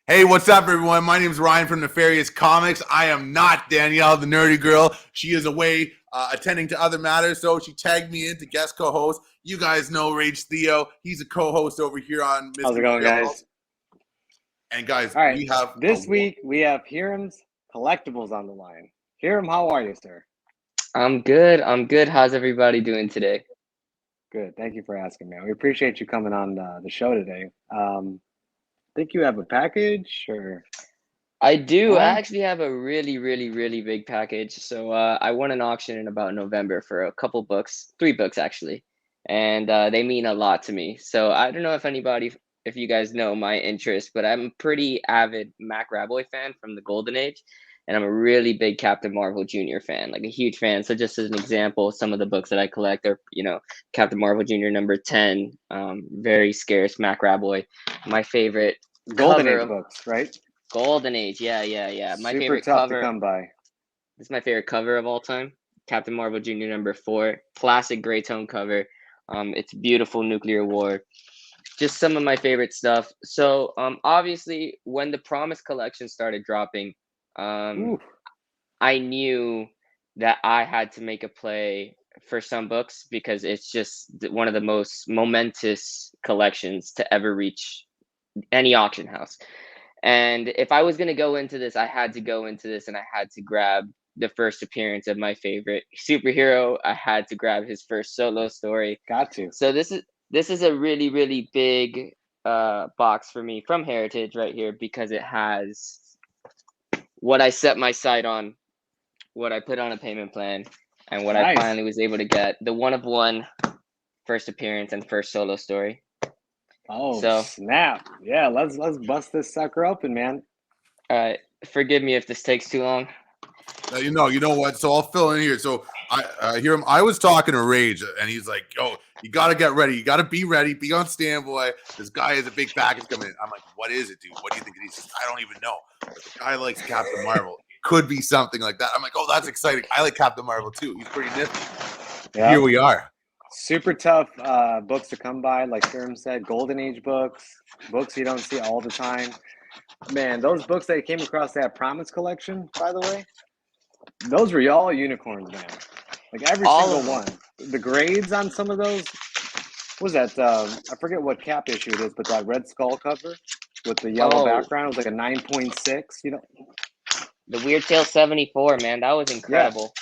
Hey, what's up, everyone? My name is Ryan from Nefarious Comics. I am not Danielle, the nerdy girl. She is away attending to other matters, so she tagged me in to guest co-host. You guys know Rage Theo. He's a co-host over here on How's it Mystery going, Journal. guys? And guys, All right. we have This week we have Hiram's Collectibles on the line. Hiram, how are you, sir? I'm good. How's everybody doing today? Good. Thank you for asking, man. We appreciate you coming on the show today. Think you have a package, or I do. Huh? I actually have a really big package. So I won an auction in about November for a couple books, 3 books actually, and they mean a lot to me. So I don't know if you guys know my interest, but I'm a pretty avid Mac Raboy fan from the Golden Age, and I'm a really big Captain Marvel Jr. fan, like a huge fan. So just as an example, some of the books that I collect are, Captain Marvel Jr. number 10, very scarce Mac Raboy, my favorite Golden cover Age of books, right? Golden Age, yeah. My Super favorite tough to cover. come by. This is my favorite cover of all time. Captain Marvel Jr. number 4, classic gray tone cover. It's beautiful nuclear war. Just some of my favorite stuff. So, obviously, when the Promise collection started dropping, Ooh, I knew that I had to make a play for some books because it's just one of the most momentous collections to ever reach any auction house. And if I was going to go into this, I had to go into this and I had to grab the first appearance of my favorite superhero. I had to grab his first solo story. got to. So this is a really big box for me from Heritage right here because it has what I set my sight on, what I put on a payment plan, and what I Nice. finally was able to get, the one of one first appearance and first solo story. Oh, So, snap. Yeah, let's bust this sucker open, man. forgive me if this takes too long. you know what? So I'll fill in here. So I hear him. I was talking to Rage, and he's like, "Yo, you got to get ready. You got to be ready. Be on standby. This guy has a big package coming in." I'm like, "What is it, dude? What do you think it is?" He says, "I don't even know. But the guy likes Captain Marvel. It could be something like that." I'm like, "Oh, that's exciting. I like Captain Marvel too. He's pretty nifty." Yeah. Here we are. Super tough books to come by, like Hiram said, Golden Age books you don't see all the time. Man, those books that came across that Promise collection, by the way, those were all unicorns, man. Like every All single of them. one. The grades on some of those, what was that? I forget what cap issue it is, but that Red Skull cover with the yellow background was like a 9.6. The Weird Tale 74, man, that was incredible.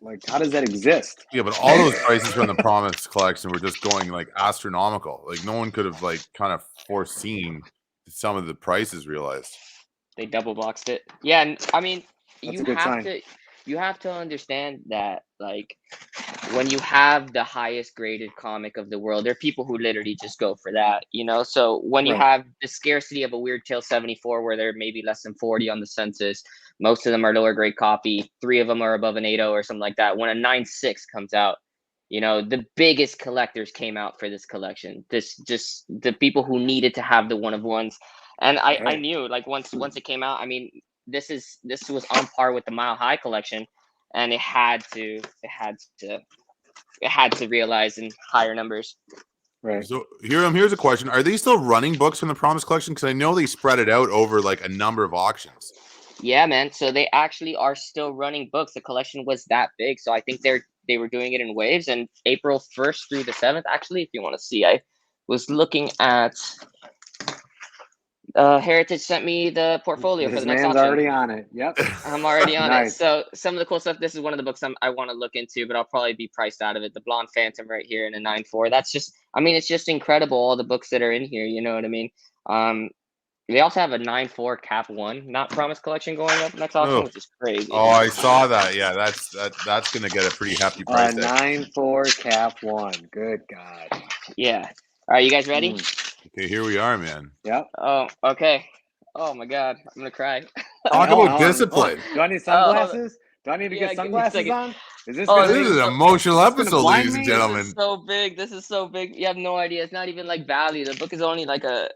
Like, how does that exist? Yeah, but all those prices from the Promise collection were just going like astronomical. Like no one could have like kind of foreseen some of the prices realized. They double boxed it. Yeah, and I mean, That's a good sign. You have to understand that, like, when you have the highest graded comic of the world, there are people who literally just go for that, So when you Right. have the scarcity of a Weird Tale 74, where there may be less than 40 on the census, most of them are lower grade copy, 3 of them are above an 8.0 or something like that. When a 9.6 comes out, the biggest collectors came out for this collection. This just the people who needed to have the one of ones. And I knew, like, once it came out, I mean, this was on par with the Mile High collection, and it had to realize in higher numbers. Right. So here's a question: are they still running books from the Promise collection? Because I know they spread it out over like a number of auctions. Yeah, man. So they actually are still running books. The collection was that big, so I think they were doing it in waves. And April 1st through the 7th, actually, if you want to see, I was looking at. Heritage sent me the portfolio for This the next man's auction. already on it. Yep. I'm already on Nice. it. So some of the cool stuff. This is one of the books I want to look into, but I'll probably be priced out of it. The Blonde Phantom right here in a 9.4. That's just, I mean, it's just incredible. All the books that are in here. You know what I mean? They also have a 9.4 Cap 1 not Promise collection going up next auction, which is crazy. Oh, I saw that. Yeah, that's gonna get a pretty hefty price. 9.4 Cap 1. Good God. Yeah. All right, you guys ready? Okay, here we are, man. Yep. Oh, okay. Oh my God, I'm gonna cry. Talk about discipline. Do I need sunglasses? Do I need to get sunglasses on? Is this this is an emotional episode, ladies and gentlemen. This is so big. This is so big. You have no idea. It's not even like value. The book is only like a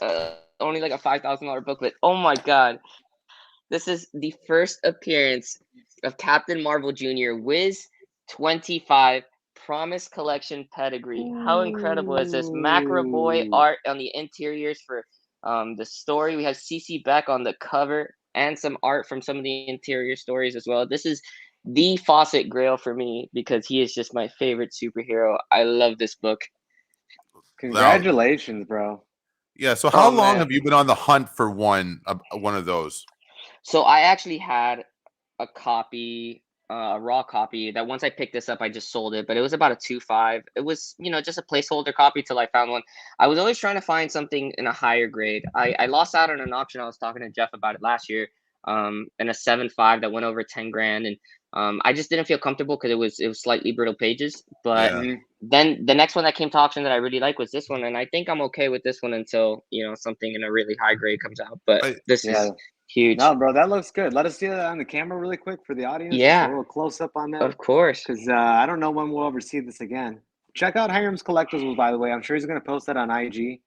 $5,000 booklet. Oh my God. This is the first appearance of Captain Marvel Jr. Wiz 25 Promise Collection Pedigree. How incredible is this? Macro Boy art on the interiors for The story, we have CC Beck on the cover and some art from some of the interior stories as well. This is the Fawcett Grail for me because he is just my favorite superhero. I love this book. Now, Congratulations, bro. yeah. So how long man. have you been on the hunt for one of those? So I actually had a copy, a raw copy that once I picked this up, I just sold it. But it was about a 2.5. It was, just a placeholder copy till I found one. I was always trying to find something in a higher grade. I lost out on an auction. I was talking to Jeff about it last year. In a 7.5 that went over 10 grand, and I just didn't feel comfortable because it was slightly brittle pages. But Yeah. then the next one that came to auction that I really like was this one, and I think I'm okay with this one until something in a really high grade comes out. But this is huge. No, bro, that looks good. Let us see that on the camera really quick for the audience. Just a Yeah, little close up on that. of course. Because I don't know when we'll ever see this again. Check out Hiram's Collectibles, by the way. I'm sure he's going to post that on IG.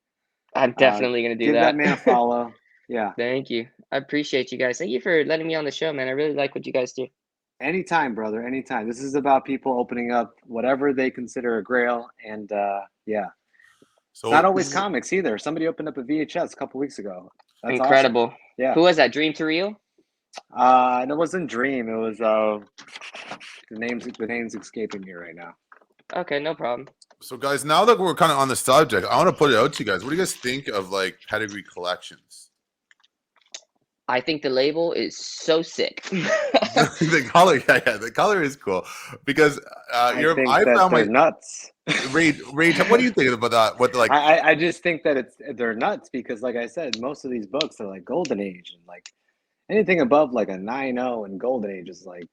I'm definitely going to do give that. Give that man a follow. Yeah. Thank you. I appreciate you guys. Thank you for letting me on the show, man. I really like what you guys do. Anytime, brother. Anytime. This is about people opening up whatever they consider a grail. And yeah. So it's not always comics either. Somebody opened up a VHS a couple weeks ago. That's incredible. Awesome. Yeah. Who was that? Dream to Real? It wasn't Dream. It was the name's escaping me right now. Okay, no problem. So guys, now that we're kind of on the subject, I want to put it out to you guys. What do you guys think of like pedigree collections? I think the label is so sick. The color, the color is cool because I found they're nuts. Ray, what do you think about that? What like? I just think that they're nuts because, like I said, most of these books are like Golden Age, and like anything above like a 9.0 and Golden Age is like,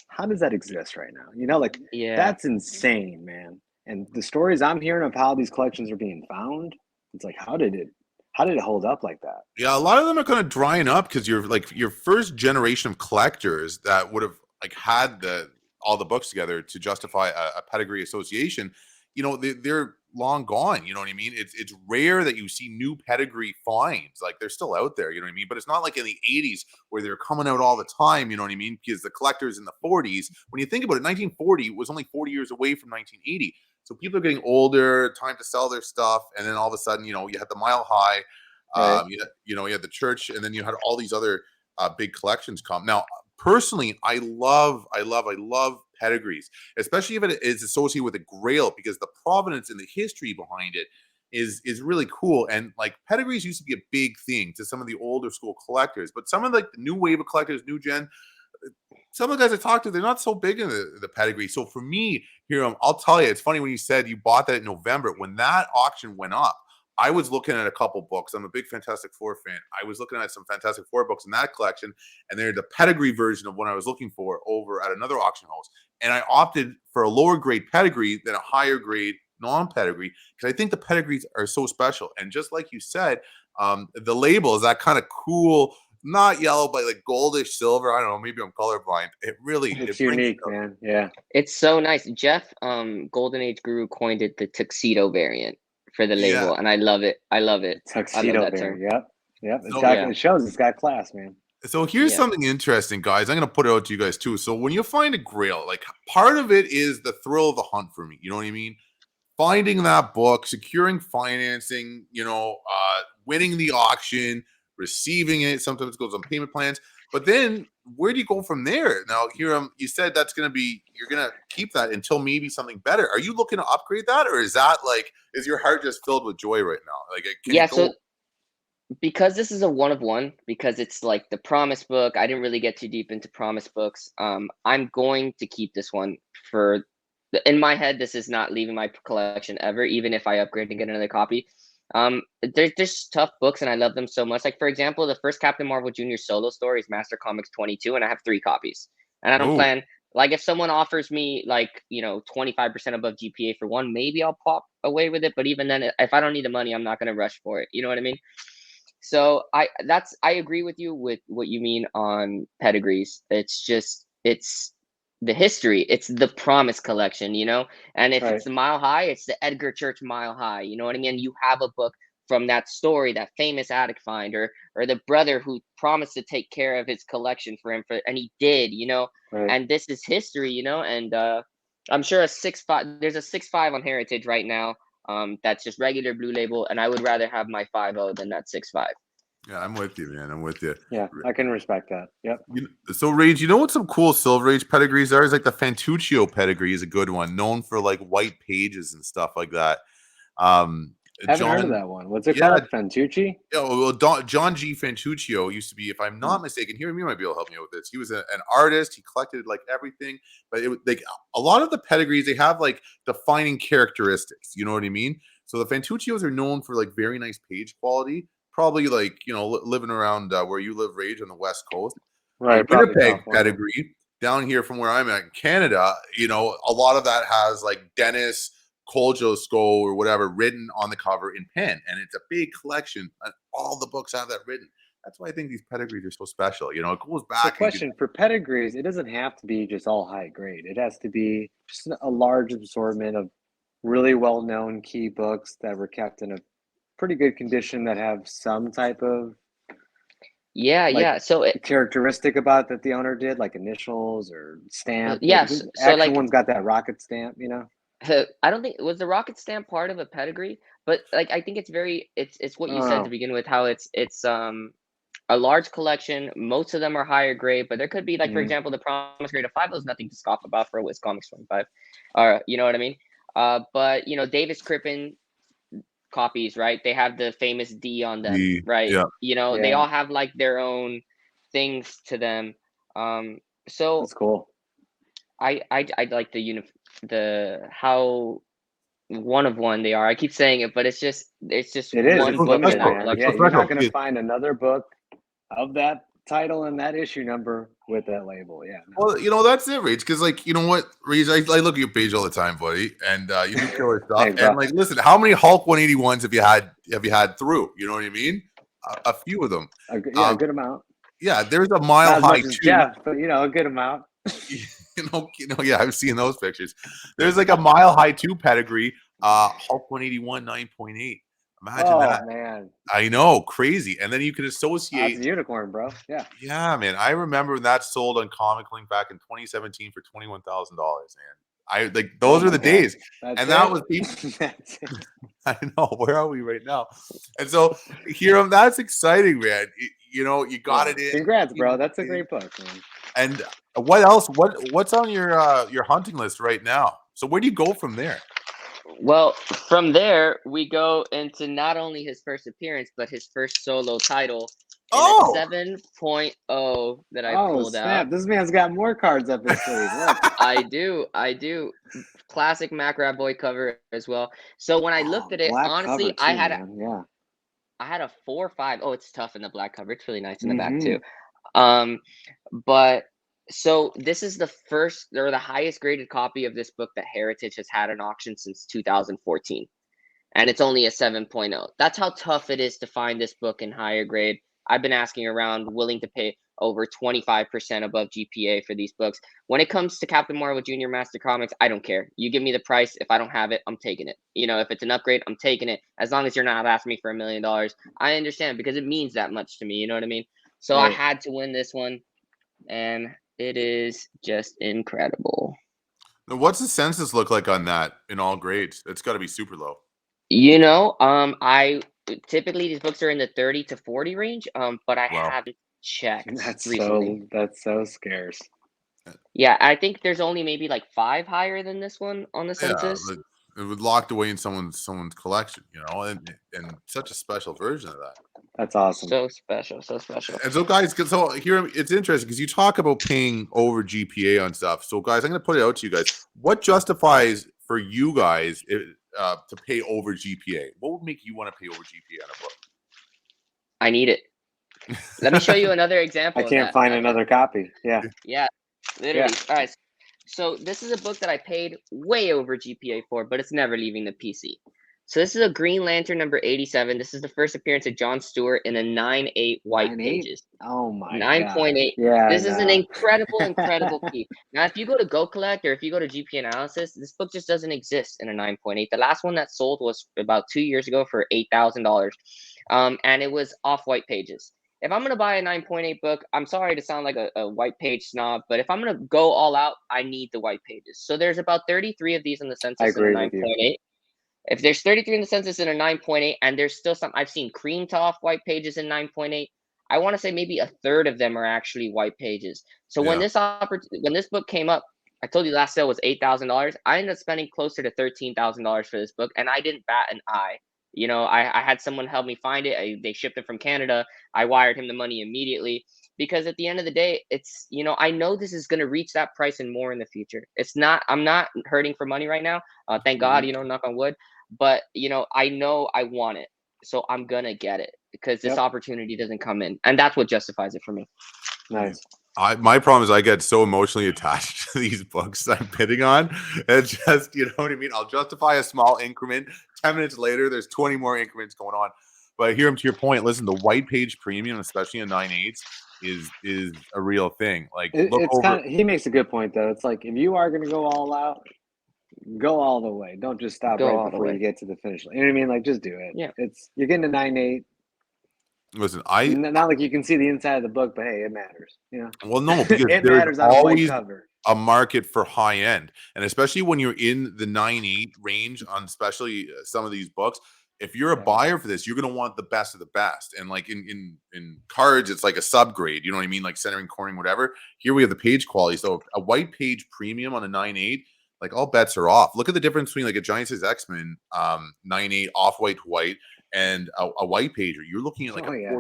how does that exist right now? Like that's insane, man. And the stories I'm hearing of how these collections are being found, it's like, how did it hold up like that? Yeah, a lot of them are kind of drying up because you're like your first generation of collectors that would have like had all the books together to justify a pedigree association. They're long gone. You know what I mean? It's rare that you see new pedigree finds. Like they're still out there. You know what I mean? But it's not like in the 80s where they're coming out all the time. You know what I mean? Because the collectors in the 40s, when you think about it, 1940 was only 40 years away from 1980. So people are getting older, time to sell their stuff, and then all of a sudden, you had the Mile High. Right. You had the church, and then you had all these other big collections come. Now, personally, I love pedigrees, especially if it is associated with a grail, because the provenance and the history behind it is really cool. And like pedigrees used to be a big thing to some of the older school collectors, but some of like the new wave of collectors, new gen, some of the guys I talked to, they're not so big in the pedigree. So for me, Hiram, I'll tell you, it's funny when you said you bought that in November. When that auction went up, I was looking at a couple books. I'm a big Fantastic Four fan. I was looking at some Fantastic Four books in that collection, and they're the pedigree version of what I was looking for over at another auction house. And I opted for a lower grade pedigree than a higher grade non-pedigree because I think the pedigrees are so special. And just like you said, the label is that kind of cool, not yellow, but like goldish silver. I don't know. Maybe I'm colorblind. It's unique, man. Yeah. It's so nice. Jeff, Golden Age Guru coined it the tuxedo variant for the label, and I love it. Tuxedo variant. Yep. It shows it's got class, man. So here's something interesting, guys. I'm going to put it out to you guys too. So when you find a grail, like part of it is the thrill of the hunt for me. You know what I mean? Finding that book, securing financing, winning the auction, receiving it. Sometimes it goes on payment plans. But then where do you go from there? Now, Hiram, you said you're going to keep that until maybe something better. Are you looking to upgrade that? Or is that is your heart just filled with joy right now? So because this is a one of one, because it's like the Promise book, I didn't really get too deep into Promise books. I'm going to keep this one in my head. This is not leaving my collection ever, even if I upgrade and get another copy. There's tough books and I love them so much. Like for example, the first Captain Marvel Jr. solo story is Master Comics 22, and I have 3 copies. And I don't plan, like if someone offers me 25% above GPA for one, maybe I'll pop away with it. But even then, if I don't need the money, I'm not going to rush for it. You know what I mean? So I agree with you with what you mean on pedigrees. It's the history. It's the Promise collection, and if it's the Mile High, it's the Edgar Church Mile High. You know what I mean? You have a book from that story, that famous attic finder, or the brother who promised to take care of his collection for him, and he did. And this is history. And I'm sure there's a 6.5 on Heritage right now. That's just regular Blue Label, and I would rather have my 5.0 than that 6.5. Yeah, I'm with you, man. I'm with you. Yeah, I can respect that. Yep. So, Rage, you know what some cool Silver Age pedigrees are? Is like the Fantuccio pedigree is a good one, known for like white pages and stuff like that. Haven't heard of John, that one. What's it yeah, called? Fantucci? well, John G. Fantuccio used to be, if I'm not mistaken, Hiram, you might be able to help me out with this. He was an artist. He collected like everything, but it was like a lot of the pedigrees, they have like defining characteristics. You know what I mean? So the Fantuccios are known for like very nice page quality. Probably like, you know, living around where you live, Rage, on the West Coast. Right, The probably Winnipeg California. pedigree down here from where I'm at in Canada, you know, a lot of that has like Dennis Kosciuszko or whatever written on the cover in pen, and it's a big collection, and all the books have that written. That's why I think these pedigrees are so special. You know, it goes So back. question for pedigrees, it doesn't have to be just all high grade. It has to be just a large assortment of really well-known key books that were kept in a pretty good condition that have some type of Yeah, like yeah. So characteristic about it that the owner did, like initials or stamp. yes. The So actual like, one's got that rocket stamp, you know? I don't think was the rocket stamp part of a pedigree, but like I think it's what you said to Oh, begin with, how it's a large collection. Most of them are higher grade, but there could be like, for mhm. example, the promise grade of 5 is nothing to scoff about for a Wiz Comics 25, or you know what I mean. But you know, Davis Crippen copies, right? They have the famous D on them, right? Yeah, You know, they Yeah, all have like their own things to them. So that's cool. I like the how one of one they are. I keep saying it, but it's just It is. one It's book in limited, that special. man. It's Yeah, so collection. you're not special. going to find another book of that title and that issue number with that label. Yeah, no. Well, you know, that's it, Rage. Because, like, you know what, Rage, I look at your page all the time, buddy, and you do killer stuff. Thanks, And bro. like, listen, how many Hulk 181s have you had through? You know what I mean? A few of them. Yeah, a good amount. Yeah, there's a Not mile as high much as too. Jeff, but a good amount. Yeah, I've seen those pictures. There's like a mile high 2 pedigree, Hulk 181 9.8. Imagine Oh that. man, I know, crazy. And then you can that's associate. a unicorn, bro. Yeah. Yeah, man. I remember when that sold on Comic Link back in 2017 for $21,000, man. I like Oh those are my the God. days. That's And that it. was people. That's it. I know. Where are we right now? And so, Hiram, that's exciting, man. You know, you got Yeah. it in. Congrats, bro. That's a great book, man. And what else? What's on your hunting list right now? So where do you go from there? Well, from there we go into not only his first appearance, but his first solo title in Oh, a 7.0 that I Oh pulled snap! out. This man's got more cards up his sleeve. Look. I do. Classic Mac Rat Boy cover as well. So when I looked at it, Black honestly, cover too, man. Yeah. I had a 4 or 5. Oh, it's tough in the black cover. It's really nice in the back Mm-hmm. too. Um, but so this is the first or the highest graded copy of this book that Heritage has had an auction since 2014. And it's only a 7.0. That's how tough it is to find this book in higher grade. I've been asking around, willing to pay over 25% above GPA for these books. When it comes to Captain Marvel Junior Master Comics, I don't care. You give me the price. If I don't have it, I'm taking it. You know, if it's an upgrade, I'm taking it. As long as you're not asking me for $1 million, I understand, because it means that much to me. You know what I mean? So I Right. had to win this one, and it is just incredible. now what's the census look like on that in all grades? It's got to be super low. You know, I typically these books are in the 30 to 40 range, but I Wow. haven't checked That's recently. so scarce. Yeah, I think there's only maybe like 5 higher than this one on the Yeah, census. but it was locked away in someone's collection, you know, and such a special version of that. That's awesome. So special, so special. And so, guys, so here it's interesting because you talk about paying over GPA on stuff. So, guys, I'm going to put it out to you guys. What justifies for you guys to pay over GPA? What would make you want to pay over GPA on a book? I need it. Let me show you another example. I of can't that, find actually. another copy. Yeah. Yeah, literally. All right. So this is a book that I paid way over GPA for, but it's never leaving the PC. So this is a Green Lantern number 87. This is the first appearance of John Stewart in a 9.8 white 9.8? pages. Oh my 9.8. God. Yeah. This is an no. incredible key. Now, if you go to Go Collect or if you go to GP Analysis, this book just doesn't exist in a 9.8. The last one that sold was about 2 years ago for $8,000, and it was off-white pages. If I'm going to buy a 9.8 book, I'm sorry to sound like a white page snob, but if I'm going to go all out, I need the white pages. So there's about 33 of these in the I census in a agree with you. 9.8. If there's 33 in the census and a 9.8, and there's still some, I've seen cream to off white pages in 9.8. I want to say maybe a third of them are actually white pages. So when Yeah. when this book came up, I told you last sale was $8,000. I ended up spending closer to $13,000 for this book, and I didn't bat an eye. You know, I had someone help me find it. They shipped it from Canada. I wired him the money immediately because at the end of the day, it's, you know, I know this is going to reach that price and more in the future. It's not, I'm not hurting for money right now. Thank God, Mhm. you know, knock on wood. But, you know I want it. So I'm going to get it because this Yep. opportunity doesn't come in. And that's what justifies it for me. Nice. My problem is I get so emotionally attached to these books I'm bidding on. It's just, you know what I mean? I'll justify a small increment. 10 minutes later, there's 20 more increments going on. But Hiram, to your point, listen, the white page premium, especially in 9/8, is a real thing. Like, look It's over. kind of, he makes a good point though. It's like, if you are going to go all out, go all the way. Don't just stop Go right all the before you way. get to the finish line. You know what I mean? Like, just do it. Yeah. You're getting a 9.8. Listen, Not like you can see the inside of the book, but hey, it matters. You know, well, no, because it there's matters on a white always cover. a market for high end, and especially when you're in the 9/8 range on especially some of these books. If you're a Yeah. buyer for this, you're going to want the best of the best. And like in cards, it's like a subgrade. You know what I mean? Like centering, cornering, whatever. Here we have the page quality. So a white page premium on a 9/8, like all bets are off. Look at the difference between like a Giant Size X-Men 9/8 off white to white and a white pager. You're looking at like Oh, a yeah.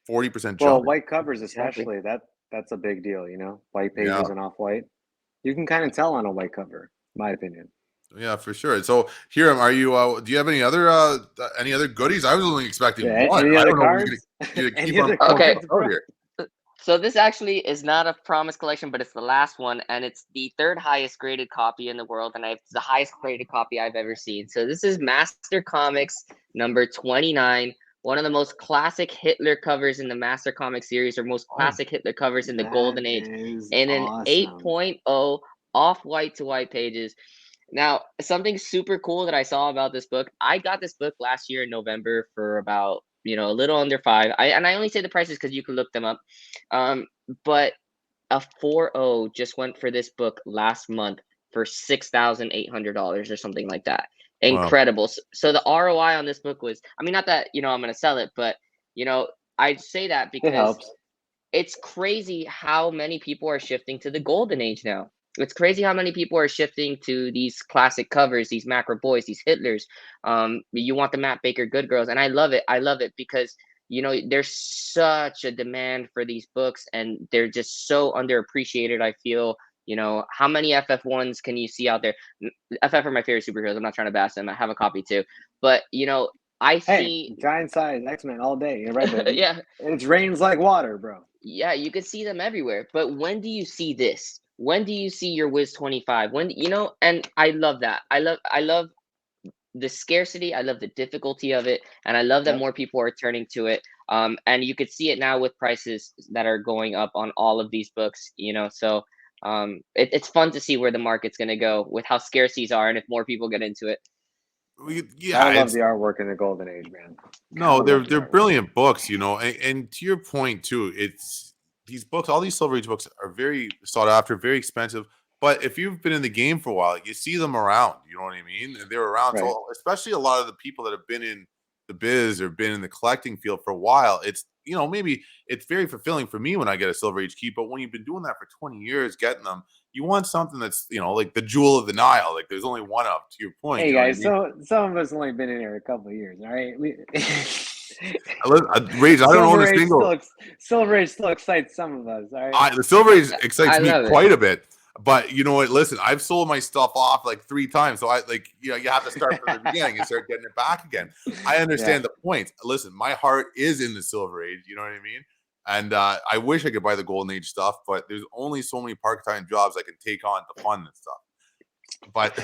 40% Well, jump. white covers Exactly. especially, that's a big deal, you know? White Yeah. pages and off-white. You can kind of tell on a white cover, in my opinion. Yeah, for sure. So, Hiram, are you? Do you have any other goodies? I was only expecting Yeah, one. any I other don't know if cards? you're gonna keep Any on other pulling Okay. cards, stuff out bro? here. So this actually is not a promise collection, but it's the last one, and it's the third highest graded copy in the world, and it's the highest graded copy I've ever seen. So this is Master Comics number 29, one of the most classic Hitler covers in the Master Comics series, or most classic Hitler covers in the That Golden Age, is in an awesome. 8.0 off-white to white pages. Now, something super cool that I saw about this book, I got this book last year in November for about, a little under $5. I only say the prices because you can look them up. But a 4.0 just went for this book last month for $6,800 or something like that. Wow. Incredible. So the ROI on this book was, I mean, not that, I'm going to sell it, but, I say that It because helps. it's crazy how many people are shifting to the golden age now. It's crazy how many people are shifting to these classic covers, these Macro Boys, these Hitlers. You want the Matt Baker Good Girls, and I love it. I love it because there's such a demand for these books, and they're just so underappreciated. I feel. How many FF1s can you see out there? FF are my favorite superheroes. I'm not trying to bash them. I have a copy too, but I Hey, see. giant size X-Men all day. You're right, but Yeah. it rains like water, bro. Yeah, you could see them everywhere. But when do you see this? When do you see your Wiz 25? When and I love that. I love the scarcity, I love the difficulty of it, and I love that Yep. more people are turning to it. And you could see it now with prices that are going up on all of these books, so it's fun to see where the market's gonna go with how scarce these are and if more people get into it. Yeah, Gotta love it's the artwork in the Golden Age, man. no, Gotta love the they're artwork. brilliant books, and to your point too, it's these books, all these Silver Age books are very sought after, very expensive. But if you've been in the game for a while, you see them around. You know what I mean? And they're around. Right. So especially a lot of the people that have been in the biz or been in the collecting field for a while, it's maybe it's very fulfilling for me when I get a Silver Age key. But when you've been doing that for 20 years, getting them, you want something that's like the jewel of the Nile. Like there's only one of. To your point, Hey you know what I guys, mean? so some of us only been in here a couple of years, all right? Rage, I don't own a single. Silver Age still excites some of us, all right? The Silver Age I excites me love it. quite a bit. But you know what? Listen, I've sold my stuff off like 3 times. So you have to start from the beginning and start getting it back again. I understand the point. Listen, my heart is in the Silver Age. You know what I mean? And I wish I could buy the Golden Age stuff, but there's only so many part-time jobs I can take on to fund this stuff. But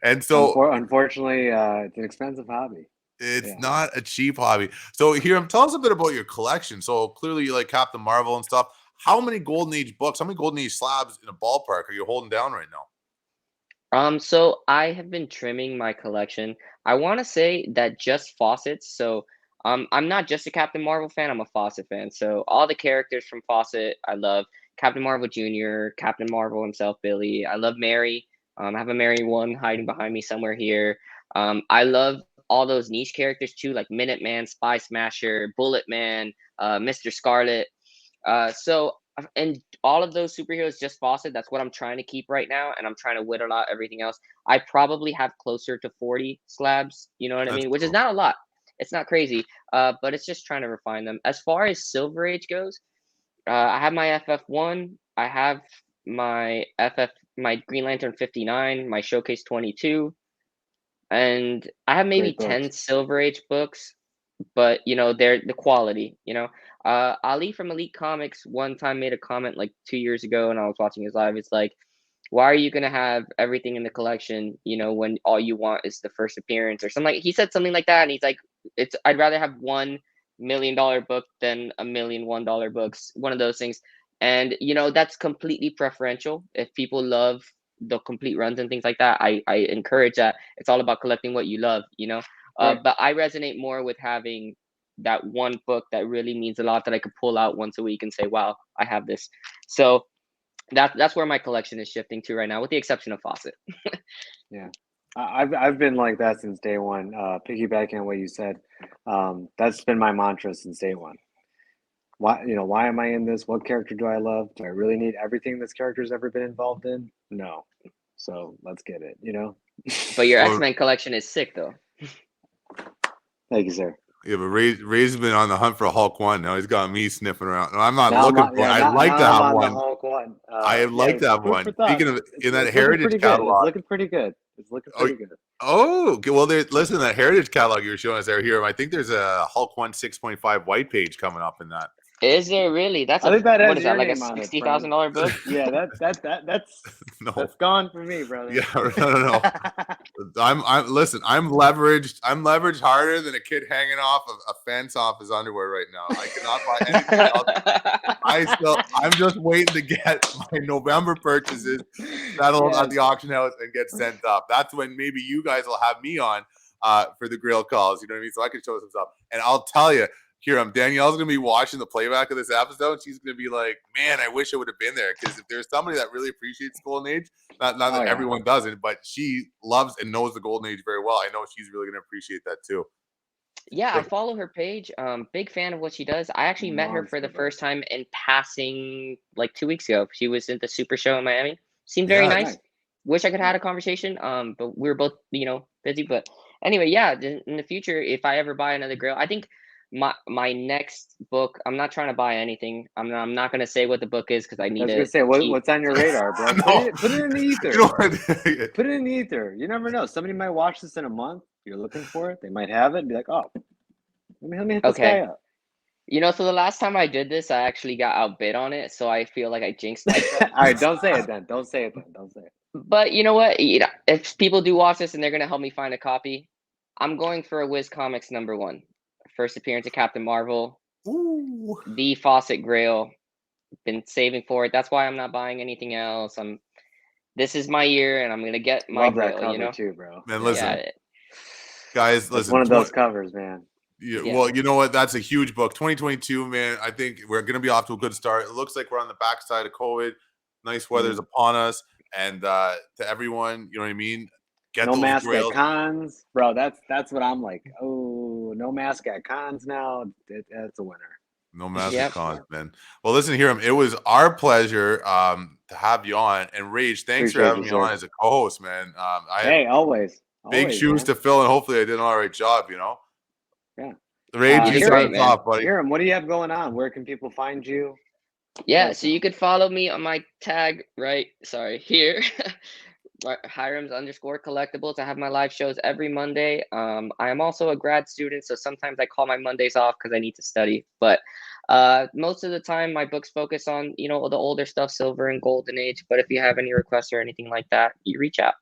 and so Unfortunately, it's an expensive hobby. it's Yeah. not a cheap hobby. So Hiram, tell us a bit about your collection. So clearly you like Captain Marvel and stuff. How many Golden Age books, how many Golden Age slabs in a ballpark are you holding down right now? So I have been trimming my collection. I want to say that just faucets. So I'm not just a Captain Marvel fan, I'm a Fawcett fan. So all the characters from Fawcett, I love. Captain Marvel Jr., Captain Marvel himself, Billy. I love Mary. I have a Mary one hiding behind me somewhere here. I love all those niche characters too, like Minuteman, Spy Smasher, Bullet Man, Mr. Scarlet. And all of those superheroes just faucet. That's what I'm trying to keep right now, and I'm trying to whittle out everything else. I probably have closer to 40 slabs. You know what I That's mean? Which is not a lot. It's not crazy. But it's just trying to refine them. As far as Silver Age goes, I have my FF1. I have my Green Lantern 59, my Showcase 22, and I have maybe Great books. 10 Silver Age books. But they're the quality. Ali from Elite Comics one time made a comment like 2 years ago, and I was watching his live. It's like, why are you gonna have everything in the collection? When all you want is the first appearance or something. He said something like that, and he's like, I'd rather have $1 million book than $1,000,001 books. One of those things, and that's completely preferential. If people love the complete runs and things like that, I encourage that. It's all about collecting what you love. Right. But I resonate more with having that one book that really means a lot that I could pull out once a week and say, wow, I have this. So that's where my collection is shifting to right now, with the exception of Fawcett. Yeah. I've been like that since day one. Piggybacking on what you said, that's been my mantra since day one. Why am I in this? What character do I love? Do I really need everything this character's ever been involved in? No. So let's get it, But your Well, X-Men collection is sick, though. Thank you, sir. Yeah, but Ray's been on the hunt for a Hulk 1. Now he's got me sniffing around. No, I'm not Now looking I'm, for it. yeah, I'd now, like now to I'm have on one. the Hulk one. I'd like to have food one. for thought. Speaking of, in that It's Heritage looking pretty good. catalog. It's looking pretty good. It's looking pretty good. Oh, okay. Well, listen, that Heritage catalog you were showing us here. I think there's a Hulk 1 6.5 white page coming up in that. Is there really? That's I think that what has is your that, like a name on it, $60,000 book? Yeah, that's No. that's gone for me, brother. Yeah, no. Listen, I'm leveraged. I'm leveraged harder than a kid hanging off a fence off his underwear right now. I cannot buy anything else. I'm just waiting to get my November purchases settled at the auction house and get sent up. That's when maybe you guys will have me on for the Grail calls. You know what I mean? So I can show some stuff. And I'll tell you, Hiram, Danielle's gonna be watching the playback of this episode, and she's gonna be like, "Man, I wish I would have been there." Because if there's somebody that really appreciates Golden Age, not that everyone doesn't, but she loves and knows the Golden Age very well. I know she's really gonna appreciate that too. Yeah, I follow her page. Big fan of what she does. I actually met her for the first time in passing like 2 weeks ago. She was at the Super Show in Miami. Seemed very nice. Wish I could have had a conversation. But we were both, busy. But anyway, yeah, in the future, if I ever buy another Grail, I think my next book, I'm not trying to buy anything. I'm not gonna say what the book is because I need I was gonna say what's on your radar, bro. Put it in the ether. You know what? Put it in the ether. You never know. Somebody might watch this in a month. You're looking for it. They might have it and be like, oh, let me hit this guy up. So the last time I did this, I actually got outbid on it, so I feel like I jinxed myself. All right, don't say it then. Don't say it. But you know what? If people do watch this and they're gonna help me find a copy, I'm going for a Wiz Comics #1. First appearance of Captain Marvel. Ooh. The Fawcett Grail. Been saving for it. That's why I'm not buying anything else. This is my year, and I'm gonna get my Love Grail. that cover too, bro. Man, listen, Yeah. guys, listen. It's one of those covers, man. Yeah, well, you know what? That's a huge book. 2022, man. I think we're going to be off to a good start. It looks like we're on the backside of COVID. Nice weather's upon us. And to everyone, you know what I mean? Get no those mask Grails. at cons, bro. That's what I'm like. Oh, no mask at cons now. That's a winner. No mask at cons, man. Well, listen, Hiram, it was our pleasure to have you on. And Rage, thanks for having me on as a co-host, man. Hey, always. Big shoes to fill, and hopefully I did an all right job, Yeah. Rage, you start us off, buddy. Hiram, what do you have going on? Where can people find you? Yeah, so you could follow me on my tag here. Hiram's _collectibles. I have my live shows every Monday. I am also a grad student, so sometimes I call my Mondays off because I need to study. But most of the time, my books focus on the older stuff, Silver and Golden Age. But if you have any requests or anything like that, you reach out.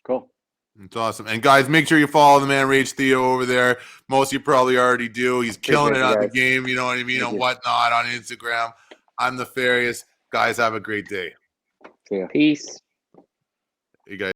Cool. It's awesome. And guys, make sure you follow the man Rage Theo over there. Most of you probably already do. He's killing it on the game, you know what I mean, and whatnot on Instagram. I'm the Farius. Guys, have a great day. See ya. Peace. You guys.